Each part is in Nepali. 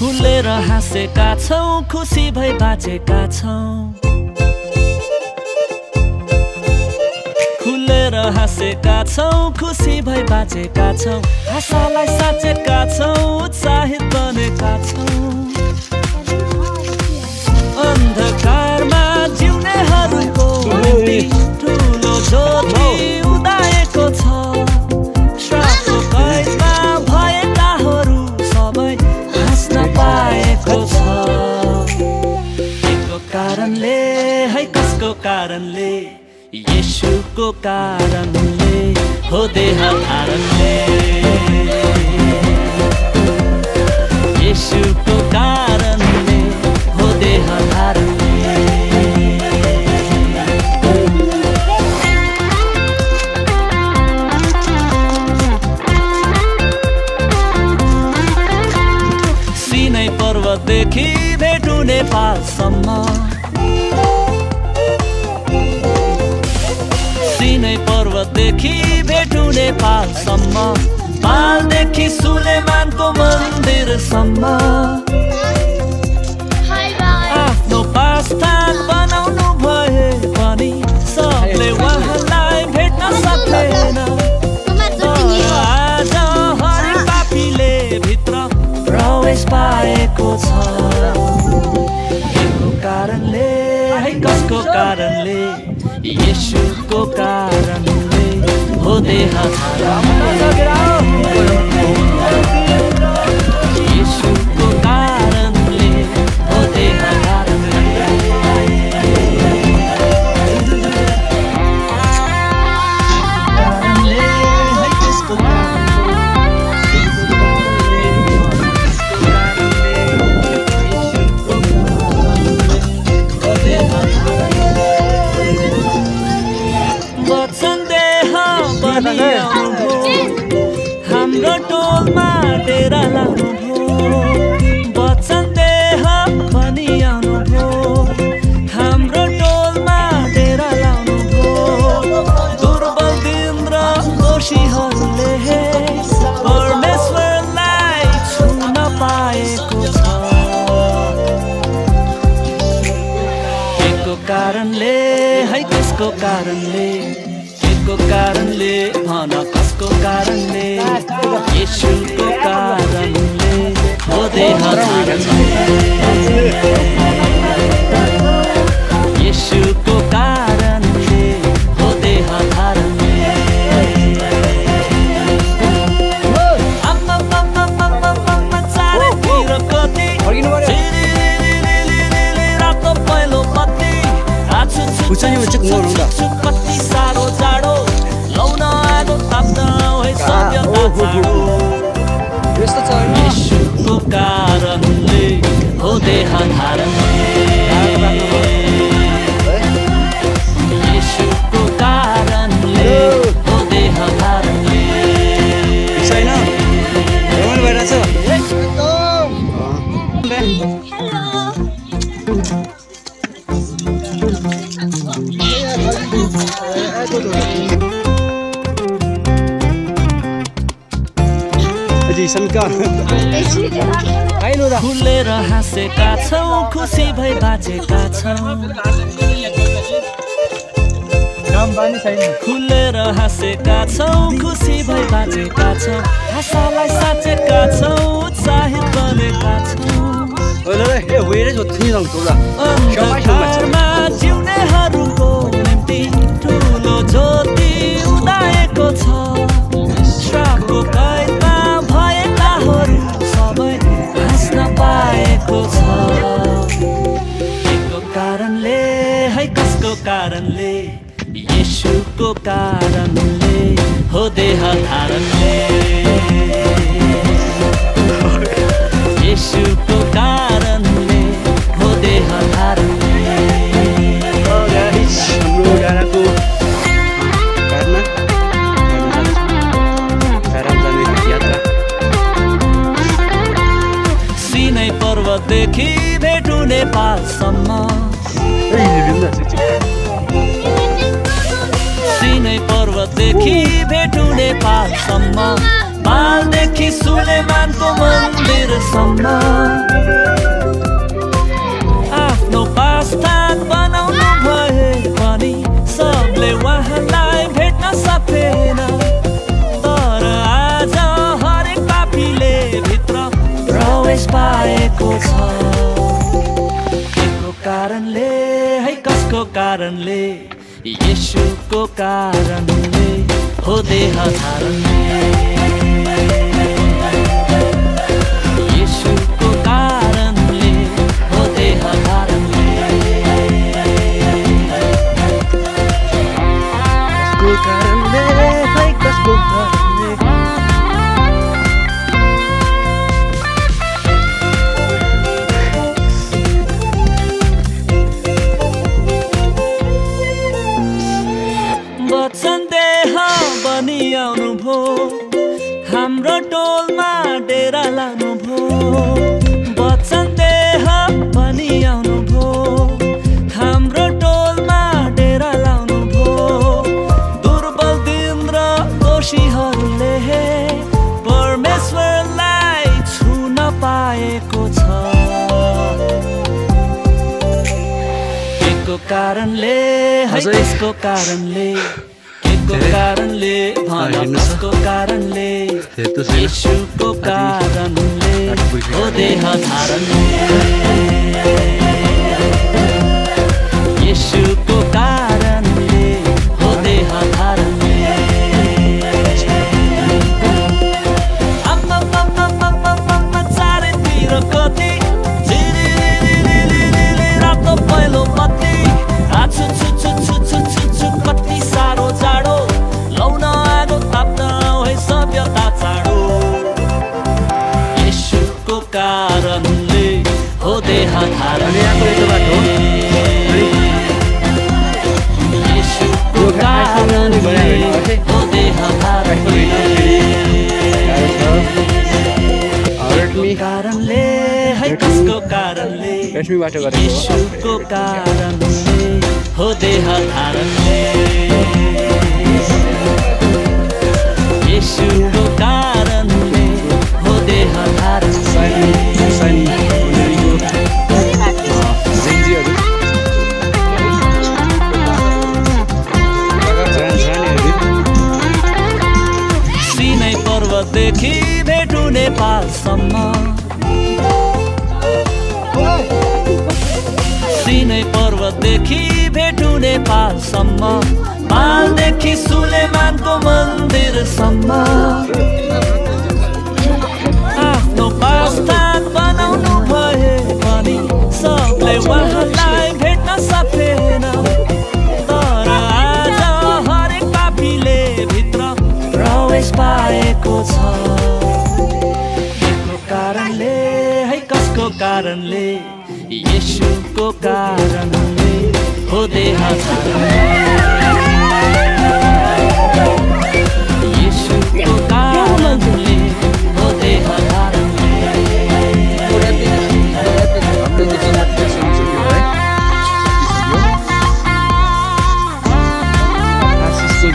खुलेर हाँसेका छौं, खुसी भई बाँचेका छौं। खुलेर हाँसेका छौं, खुसी भई बाँचेका छौं। आशालाई साँचेका छौं, उत्साहित बनेका छौं। अन्धकारमा जिउनेहरूको निम्ति ठुलो ज्योति उदाएको छ। श्रापको कैदमा भएकाहरू सबै हाँस्न पाएको छ। केको कारणले है, कसको कारणले? येशूको कारणले हो, देह धारणले। येशूको कारणले हो, देह धारणले। सिनै पर्वतदेखि भेटु नेपालसम्म, सिनै पर्वतदेखि भेटु नेपालसम्म, पालदेखि सुलेमानको मन्दिरसम्म। आफ्नो वासस्थान बनाउनु भए पनि सबले उहाँलाई भेट्न सक्दैन। आज हरेक पापीले भित्र प्रवेश पाएको छ। केको कारणले है, कसको कारणले? येशूको कारणले हो, देह धारणले। येशूको कारणले हो, देह धारणले। कारणले है, कसको हाम्रो टोलमा डेरा लाउनु भो। वचन देह पनि आउनु भो। हाम्रो टोलमा डेरा लाउनु भो। दुर्बल दिन र दोषीहरूले परमेश्वरलाई छुन पाएको छ। केको कारणले है, कसको कारणले? केको कारणले भन, कसको कारणले? येशूको कारणले हो, देह धारणले। येशूको कारणले हो, देह धारणले। चारैतिर कति रातो पहिलो पत्ती, कति साह्रो जाडो, लाउन आगो ताप्न है सभ्यता चाँडो। येशूको कारणले हो, देह धारणले। येशूको कारणले हो, देह धारणले। खुलेर हाँसेका छौं, खुसी भई बाँचेका छौं। खुलेर हाँसेका छौं, खुसी भई बाँचेका छौं। आशालाई साँचेका छौं, उत्साहित बनेका छौं। अन्धकारमा जिउनेहरूको निम्ति ठुलो ज्योति उदाएको छ। श्रापको कैदमा भएकाहरू सबै हाँस्न पाएको छ। केको कारणले है, कसको कारणले? येशूको कारणले हो, देह धारणले। येशूको कारणले हो, देह धारणले। सिनै पर्वतदेखि भेटु नेपालसम्म, सिनै पर्वतदेखि भेटु नेपालसम्म, पालदेखि सुलेमानको मन्दिरसम्म आफ्नो वासस्थान बनाउनु भए पनि सबले उहाँलाई भेट्न सकेन। तर आज हरेक पापीले भित्र प्रवेश पाएको छ। केको कारणले है कसको कारणले? येशूको कारणले हो देह धारणले। येशूको कारणले हो देह धारणले। कसको कारणले है कसको कारणले? वचन देह बनी आउनु भो, हाम्रो टोलमा डेरा लानु भो। वचन देह बनी आउनु भो, हाम्रो टोलमा डेरा लाउनु भो। दुर्बल दिन र दोषीहरूले परमेश्वरलाई छुन पाएको छ। केको कारणले है त्यसको कारणले? केको कारणले भन कसको कारणले? येशूको कारणले हो देह धारणले। येशूको कारणले हो देह धारणले। चारैतिर कति रातो पहिलो पत्ती आछु छु छु छु छु छु छु कति साह्रो जाडो लाउन आगो ताप्न है सभ्यता चाँडो। येशूको कारणले हो देह धारणले। येशूको कारणले हो देह धारणले। कारणले है कसको कारणले? येशूको कारणले हो देह धारणले। येशूको कारणले हो देह धारणले। सिनै पर्वतदेखि भेटु नेपालसम्म, सिनै पर्वतदेखि भेटु नेपालसम्म, पालदेखि सुलेमानको मन्दिरसम्म आफ्नो वासस्थान बनाउनु भए पनि सबले उहाँलाई भेट्न सकेन। तर आज हरेक पापीले भित्र प्रवेश पाएको छ। केको कारणले है कसको कारणले? येशूको कारणले हो देह धारणले। येशूको कारणले हो देह धारणले। आशिषको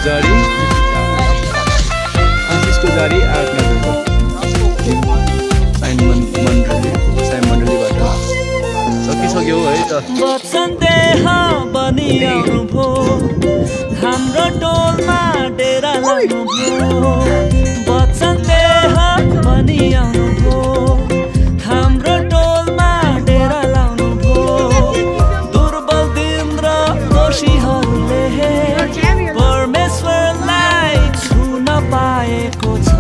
जारी 8 नोभेम्बर साइन मण्डलीबाट सकिसक्यो है त। वचन देह बनी आउनु भो, हाम्रो टोलमा डेरा लानु भो। वचन देह बनी आउनु भो, हाम्रो टोलमा डेरा लाउनु भो। दुर्बल दिन र दोषीहरूले परमेश्वरलाई छुन पाएको छ।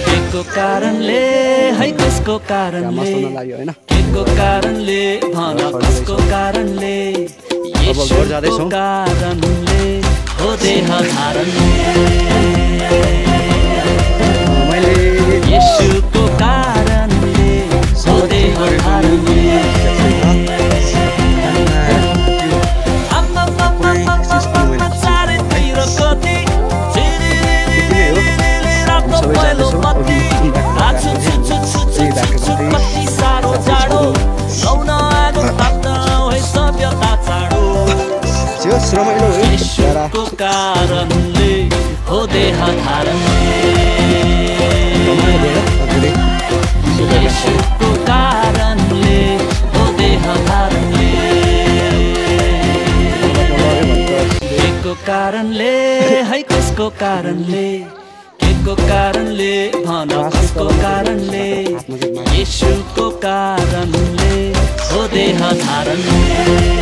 केको कारणले है कसको कारणले? केको कारणले भन कसको कारणले? येशूको कारणले हो देह धारणले। येशूको कारणले हो देह धारणले। चारैतिर कति रातो पहिलो पत्ती आछु छु छु छु छु छु कति साह्रो जाडो लाउन आगो ताप्न है सभ्यता चाँडो। येशूको कारणले देह धारणले येशूको कारणले हो देह धारणले केको कारणले है कसको कारणले केको कारणले भन कसको कारणले येशूको कारणले हो देह धारणले